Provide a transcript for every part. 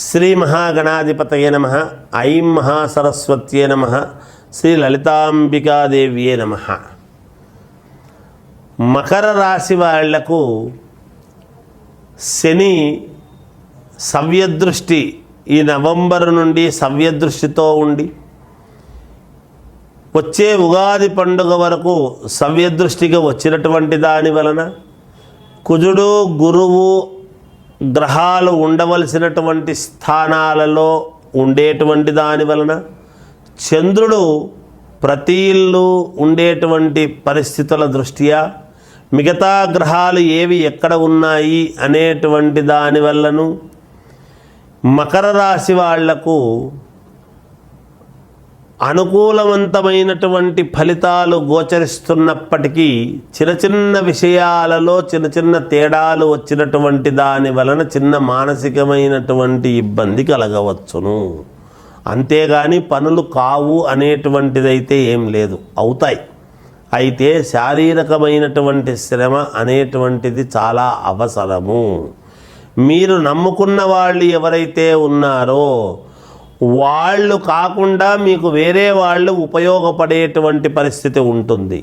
శ్రీ మహాగణాధిపతయే నమః. ఐం మహాసరస్వత్యే నమః. శ్రీ లలితాంబికాదేవ్యే నమః. మకర రాశి వాళ్లకు శని సవ్యదృష్టి ఈ నవంబర్ నుండి సవ్యదృష్టితో ఉండి వచ్చే ఉగాది పండుగ వరకు సవ్యదృష్టిగా వచ్చినటువంటి దాని వలన కుజుడు గురువు గ్రహాలు ఉండవలసినటువంటి స్థానాలలో ఉండేటువంటి దాని వలన చంద్రుడు ప్రతి ఇల్లు ఉండేటువంటి పరిస్థితుల దృష్ట్యా మిగతా గ్రహాలు ఏవి ఎక్కడ ఉన్నాయి అనేటువంటి దాని వల్లను మకర రాశి వాళ్లకు అనుకూలవంతమైనటువంటి ఫలితాలు గోచరిస్తున్నప్పటికీ చిన్న చిన్న విషయాలలో చిన్న చిన్న తేడాలు వచ్చినటువంటి దాని వలన చిన్న మానసికమైనటువంటి ఇబ్బంది కలగవచ్చును. అంతేగాని పనులు కావు అనేటువంటిదైతే ఏం లేదు, అవుతాయి. అయితే శారీరకమైనటువంటి శ్రమ అనేటువంటిది చాలా అవసరము. మీరు నమ్ముకున్న వాళ్ళు ఎవరైతే ఉన్నారో వాళ్ళు కాకుండా మీకు వేరే వాళ్ళు ఉపయోగపడేటువంటి పరిస్థితి ఉంటుంది.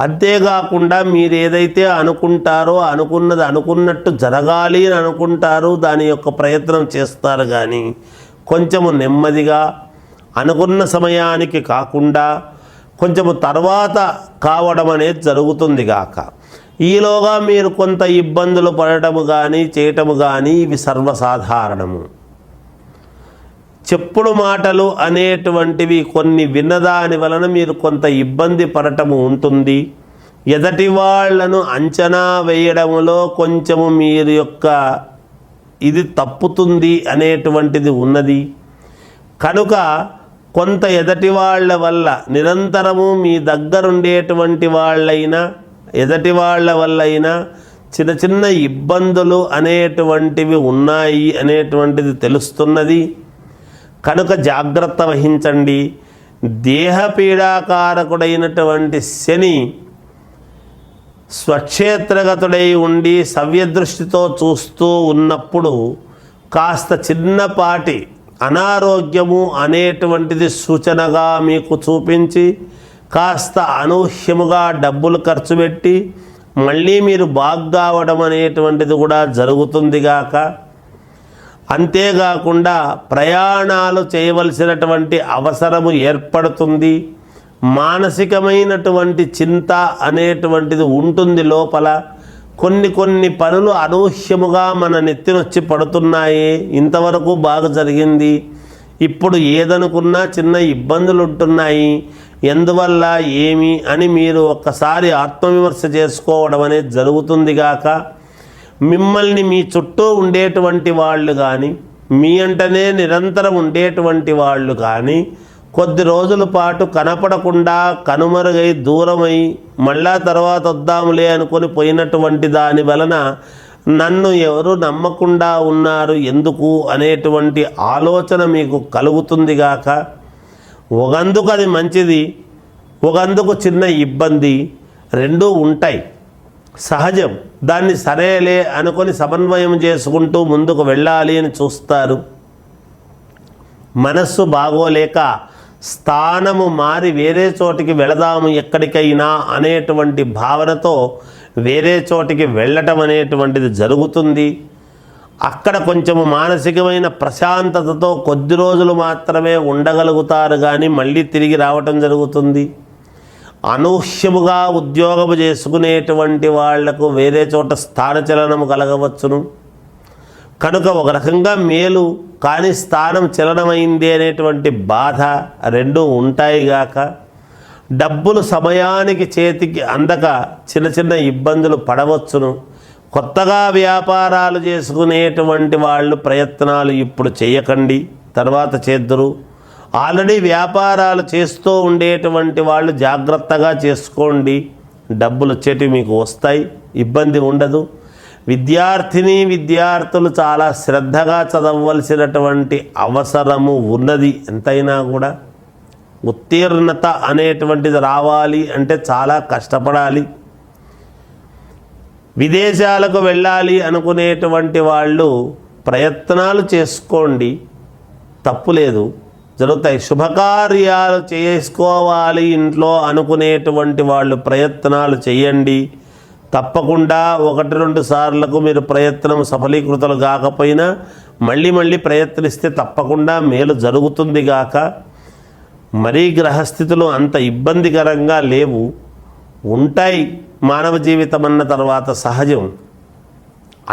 అంతేకాకుండా మీరు ఏదైతే అనుకుంటారో అనుకున్నది అనుకున్నట్టు జరగాలి అని అనుకుంటారు, దాని యొక్క ప్రయత్నం చేస్తారు. కానీ కొంచెము నెమ్మదిగా అనుకున్న సమయానికి కాకుండా కొంచెము తర్వాత కావడం అనేది జరుగుతుంది గాక. ఈలోగా మీరు కొంత ఇబ్బందులు పడటము కానీ చేయటము కానీ ఇవి సర్వసాధారణము. చెప్పుడు మాటలు అనేటువంటివి కొన్ని విన్నదాని వలన మీరు కొంత ఇబ్బంది పడటము ఉంటుంది. ఎదటి వాళ్లను అంచనా వేయడములో కొంచెము మీరు యొక్క ఇది తప్పుతుంది అనేటువంటిది ఉన్నది. కనుక కొంత ఎదటి వాళ్ళ వల్ల నిరంతరము మీ దగ్గరుండేటువంటి వాళ్ళైనా ఎదటి వాళ్ళ వల్లైనా చిన్న చిన్న ఇబ్బందులు అనేటువంటివి ఉన్నాయి అనేటువంటిది తెలుస్తున్నది. కనుక జాగ్రత్త వహించండి. దేహపీడాకారకుడైనటువంటి శని స్వక్షేత్రగతుడై ఉండి సవ్యదృష్టితో చూస్తూ ఉన్నప్పుడు కాస్త చిన్నపాటి అనారోగ్యము అనేటువంటిది సూచనగా మీకు చూపించి కాస్త అనూహ్యముగా డబ్బులు ఖర్చు పెట్టి మళ్ళీ మీరు బాగ్గావడం అనేటువంటిది కూడా జరుగుతుంది గాక. అంతేకాకుండా ప్రయాణాలు చేయవలసినటువంటి అవసరము ఏర్పడుతుంది. మానసికమైనటువంటి చింత అనేటువంటిది ఉంటుంది లోపల. కొన్ని పనులు అనూహ్యముగా మన నెత్తినొచ్చి పడుతున్నాయి. ఇంతవరకు బాగా జరిగింది, ఇప్పుడు ఏదనుకున్నా చిన్న ఇబ్బందులు ఉంటున్నాయి. ఎందువల్ల ఏమి అని మీరు ఒక్కసారి ఆత్మవిమర్శ చేసుకోవడం అనేది జరుగుతుంది గాక. మిమ్మల్ని మీ చుట్టూ ఉండేటువంటి వాళ్ళు కానీ మీ అంటనే నిరంతరం ఉండేటువంటి వాళ్ళు కానీ కొద్ది రోజుల పాటు కనపడకుండా కనుమరుగై దూరమై మళ్ళా తర్వాత వద్దాములే అనుకొని పోయినటువంటి దాని వలన నన్ను ఎవరు నమ్మకుండా ఉన్నారు ఎందుకు అనేటువంటి ఆలోచన మీకు కలుగుతుంది గాక. ఒకందుకు అది మంచిది, ఒకందుకు చిన్న ఇబ్బంది, రెండూ ఉంటాయి, సహజం. దాన్ని సరేలే అనుకొని సమన్వయం చేసుకుంటూ ముందుకు వెళ్ళాలి అని చూస్తారు. మనస్సు బాగోలేక స్థానము మారి వేరే చోటికి వెళదాము ఎక్కడికైనా అనేటువంటి భావనతో వేరే చోటికి వెళ్ళటం అనేటువంటిది జరుగుతుంది. అక్కడ కొంచెము మానసికమైన ప్రశాంతతతో కొద్ది రోజులు మాత్రమే ఉండగలుగుతారు, కానీ మళ్ళీ తిరిగి రావటం జరుగుతుంది. అనూహ్యముగా ఉద్యోగము చేసుకునేటువంటి వాళ్లకు వేరే చోట స్థానచలనము కలగవచ్చును. కనుక ఒక రకంగా మేలు, కానీ స్థానం చలనమైంది అనేటువంటి బాధ రెండూ ఉంటాయి గాక. డబ్బులు సమయానికి చేతికి అందక చిన్న చిన్న ఇబ్బందులు పడవచ్చును. కొత్తగా వ్యాపారాలు చేసుకునేటువంటి వాళ్ళు ప్రయత్నాలు ఇప్పుడు చేయకండి, తర్వాత చేద్దురు. ఆల్రెడీ వ్యాపారాలు చేస్తూ ఉండేటువంటి వాళ్ళు జాగ్రత్తగా చేసుకోండి, డబ్బులు వచ్చేటివి మీకు వస్తాయి, ఇబ్బంది ఉండదు. విద్యార్థులు చాలా శ్రద్ధగా చదవవలసినటువంటి అవసరము ఉన్నది. ఎంతైనా కూడా ఉత్తీర్ణత అనేటువంటిది రావాలి అంటే చాలా కష్టపడాలి. విదేశాలకు వెళ్ళాలి అనుకునేటువంటి వాళ్ళు ప్రయత్నాలు చేసుకోండి, తప్పులేదు, జరుగుతాయి. శుభకార్యాలు చేసుకోవాలి ఇంట్లో అనుకునేటువంటి వాళ్ళు ప్రయత్నాలు చేయండి. తప్పకుండా 1-2 సార్లకు మీరు ప్రయత్నం సఫలీకృతలు కాకపోయినా మళ్ళీ ప్రయత్నిస్తే తప్పకుండా మేలు జరుగుతుంది గాక. మరీ గ్రహస్థితులు అంత ఇబ్బందికరంగా లేవు, ఉంటాయి. మానవ జీవితం అన్న తర్వాత సహజం,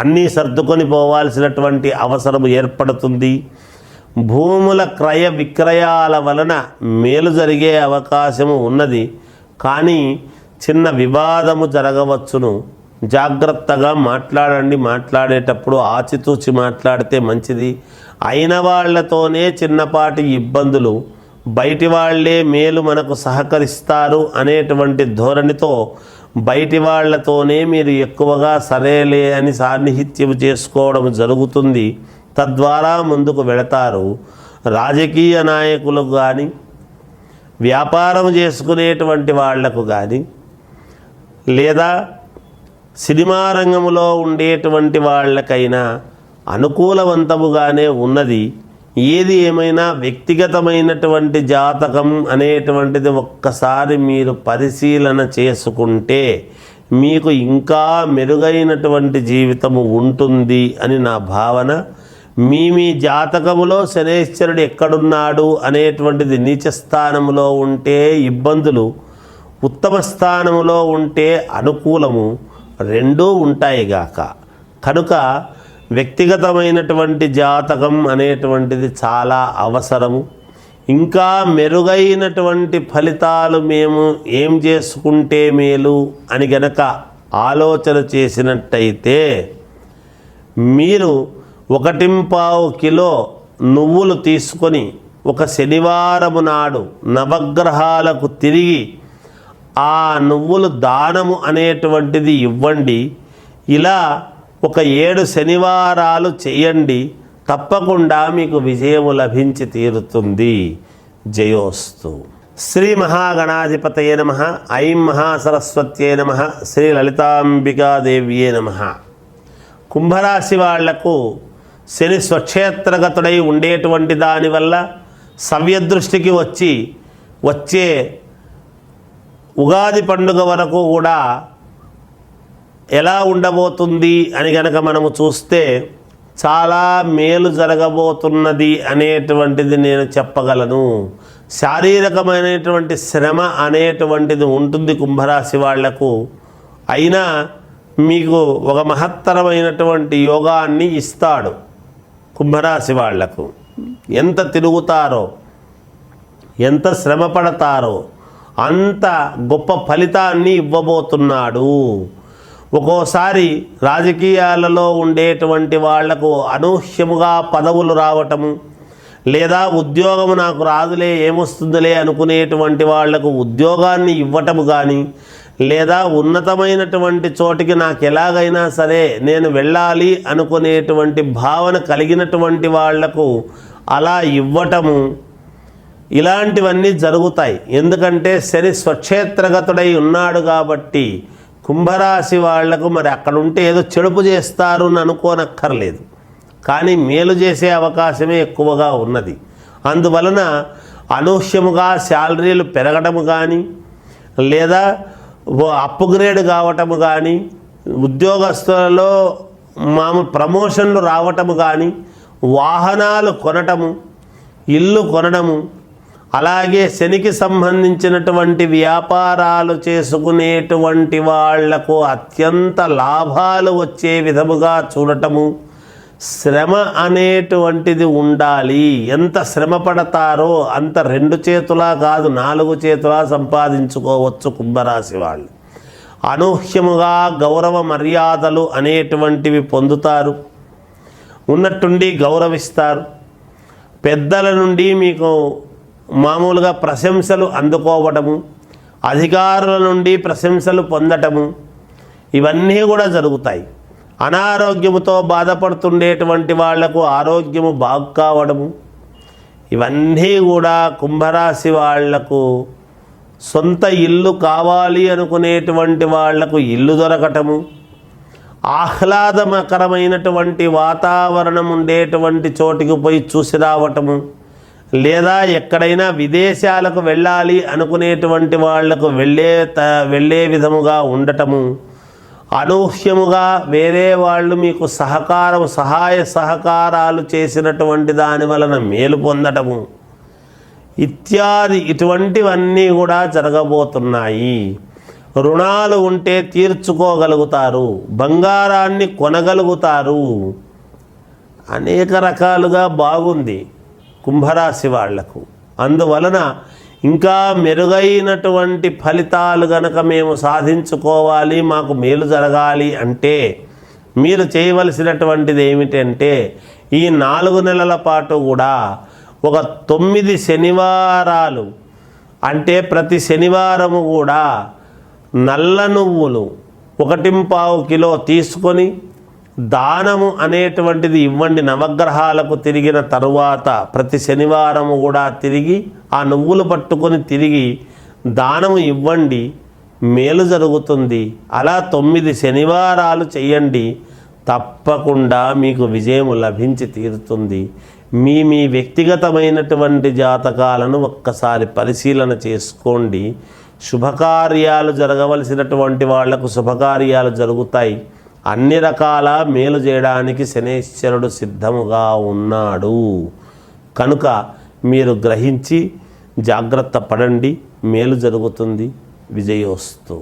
అన్నీ సర్దుకొని పోవాల్సినటువంటి అవసరం ఏర్పడుతుంది. భూముల క్రయ విక్రయాల వలన మేలు జరిగే అవకాశము ఉన్నది, కానీ చిన్న వివాదము జరగవచ్చును. జాగ్రత్తగా మాట్లాడండి. మాట్లాడేటప్పుడు ఆచితూచి మాట్లాడితే మంచిది. అయిన వాళ్లతోనే చిన్నపాటి ఇబ్బందులు, బయటి వాళ్లే మేలు మనకు సహకరిస్తారు అనేటువంటి ధోరణితో బయటి వాళ్లతోనే మీరు ఎక్కువగా సరేలే అని సాన్నిహిత్యం చేసుకోవడం జరుగుతుంది. తద్వారా ముందుకు వెళతారు. రాజకీయ నాయకులు కానీ, వ్యాపారం చేసుకునేటువంటి వాళ్లకు కానీ, లేదా సినిమా రంగంలో ఉండేటువంటి వాళ్ళకైనా అనుకూలవంతముగానే ఉన్నది. ఏది ఏమైనా వ్యక్తిగతమైనటువంటి జాతకం అనేటువంటిది ఒక్కసారి మీరు పరిశీలన చేసుకుంటే మీకు ఇంకా మెరుగైనటువంటి జీవితము ఉంటుంది అని నా భావన. మీ జాతకములో శనేశ్వరుడు ఎక్కడున్నాడు అనేటువంటిది నీచ స్థానములో ఉంటే ఇబ్బందులు, ఉత్తమ స్థానములో ఉంటే అనుకూలము, రెండూ ఉంటాయి గాక. కనుక వ్యక్తిగతమైనటువంటి జాతకం అనేటువంటిది చాలా అవసరము. ఇంకా మెరుగైనటువంటి ఫలితాలు మేము ఏం చేసుకుంటే మేలు అని గనక ఆలోచన చేసినట్టయితే మీరు 1.25 కిలో నువ్వులు తీసుకొని ఒక శనివారము నాడు నవగ్రహాలకు తిరిగి ఆ నువ్వులు దానము అనేటువంటిది ఇవ్వండి. ఇలా ఒక 7 శనివారాలు చేయండి. తప్పకుండా మీకు విజయము లభించి తీరుతుంది. జయోస్తు. శ్రీ మహాగణాధిపతయే నమః. ఐం మహాసరస్వత్యే నమః. శ్రీ లలితాంబికాదేవ్యే నమః. కుంభరాశి వాళ్లకు శని స్వక్షేత్రగతుడై ఉండేటువంటి దానివల్ల సవ్యదృష్టికి వచ్చే ఉగాది పండుగ వరకు కూడా ఎలా ఉండబోతుంది అని గనక మనము చూస్తే చాలా మేలు జరగబోతున్నది అనేటువంటిది నేను చెప్పగలను. శారీరకమైనటువంటి శ్రమ అనేటువంటిది ఉంటుంది కుంభరాశి వాళ్లకు. అయినా మీకు ఒక మహత్తరమైనటువంటి యోగాన్ని ఇస్తాడు. కుంభరాశి వాళ్లకు ఎంత తిరుగుతారో, ఎంత శ్రమ పడతారో అంత గొప్ప ఫలితాన్ని ఇవ్వబోతున్నాడు. ఒక్కోసారి రాజకీయాలలో ఉండేటువంటి వాళ్లకు అనూహ్యముగా పదవులు రావటము, లేదా ఉద్యోగము నాకు రాదులే ఏమొస్తుందిలే అనుకునేటువంటి వాళ్లకు ఉద్యోగాన్ని ఇవ్వటము కానీ, లేదా ఉన్నతమైనటువంటి చోటికి నాకు ఎలాగైనా సరే నేను వెళ్ళాలి అనుకునేటువంటి భావన కలిగినటువంటి వాళ్లకు అలా ఇవ్వటము, ఇలాంటివన్నీ జరుగుతాయి. ఎందుకంటే శని స్వక్షేత్రగతుడై ఉన్నాడు కాబట్టి కుంభరాశి వాళ్లకు మరి అక్కడ ఉంటే ఏదో చెడుపు చేస్తారు అని అనుకోనక్కర్లేదు, కానీ మేలు చేసే అవకాశమే ఎక్కువగా ఉన్నది. అందువలన అనూహ్యముగా శాలరీలు పెరగటము కానీ, లేదా అప్గ్రేడ్ కావటము కానీ, ఉద్యోగస్తులలో మామూలు ప్రమోషన్లు రావటము కానీ, వాహనాలు కొనటము, ఇల్లు కొనడము, అలాగే శనికి సంబంధించినటువంటి వ్యాపారాలు చేసుకునేటువంటి వాళ్లకు అత్యంత లాభాలు వచ్చే విధముగా చూడటము, శ్రమ అనేటువంటిది ఉండాలి. ఎంత శ్రమ పడతారో అంత 2 చేతులా కాదు 4 చేతులా సంపాదించుకోవచ్చు కుంభరాశి వాళ్ళు. అనూహ్యముగా గౌరవ మర్యాదలు అనేటువంటివి పొందుతారు, ఉన్నట్టుండి గౌరవిస్తారు. పెద్దల నుండి మీకు మామూలుగా ప్రశంసలు అందుకోవటము, అధికారుల నుండి ప్రశంసలు పొందటము, ఇవన్నీ కూడా జరుగుతాయి. అనారోగ్యముతో బాధపడుతుండేటువంటి వాళ్లకు ఆరోగ్యము బాగు కావడము, ఇవన్నీ కూడా కుంభరాశి వాళ్లకు సొంత ఇల్లు కావాలి అనుకునేటువంటి వాళ్లకు ఇల్లు దొరకటము, ఆహ్లాదకరమైనటువంటి వాతావరణం ఉండేటువంటి చోటికి పోయి చూసి రావటము, లేదా ఎక్కడైనా విదేశాలకు వెళ్ళాలి అనుకునేటువంటి వాళ్లకు వెళ్ళే విధముగా ఉండటము, అనూహ్యముగా వేరే వాళ్ళు మీకు సహాయ సహకారాలు చేసినటువంటి దాని వలన మేలు పొందటము ఇత్యాది ఇటువంటివన్నీ కూడా జరగబోతున్నాయి. రుణాలు ఉంటే తీర్చుకోగలుగుతారు, బంగారాన్ని కొనగలుగుతారు. అనేక రకాలుగా బాగుంది కుంభరాశి వాళ్లకు. అందువలన ఇంకా మెరుగైనటువంటి ఫలితాలు గనక మేము సాధించుకోవాలి, మాకు మేలు జరగాలి అంటే మీరు చేయవలసినటువంటిది ఏమిటంటే ఈ 4 నెలల పాటు కూడా ఒక 9 శనివారాలు, అంటే ప్రతి శనివారము కూడా నల్ల నువ్వులు 1.25 కిలో తీసుకొని దానము అనేటువంటిది ఇవ్వండి. నవగ్రహాలకు తిరిగిన తరువాత ప్రతి శనివారము కూడా తిరిగి ఆ నువ్వులు పట్టుకొని తిరిగి దానము ఇవ్వండి, మేలు జరుగుతుంది. అలా 9 శనివారాలు చెయ్యండి, తప్పకుండా మీకు విజయము లభించి తీరుతుంది. మీ వ్యక్తిగతమైనటువంటి జాతకాలను ఒక్కసారి పరిశీలన చేసుకోండి. శుభకార్యాలు జరగవలసినటువంటి వాళ్లకు శుభకార్యాలు జరుగుతాయి. అన్ని రకాల మేలు చేయడానికి శనేశ్వరుడు సిద్ధముగా ఉన్నాడు. కనుక మీరు గ్రహించి జాగ్రత్త పడండి, మేలు జరుగుతుంది. విజయోస్తు.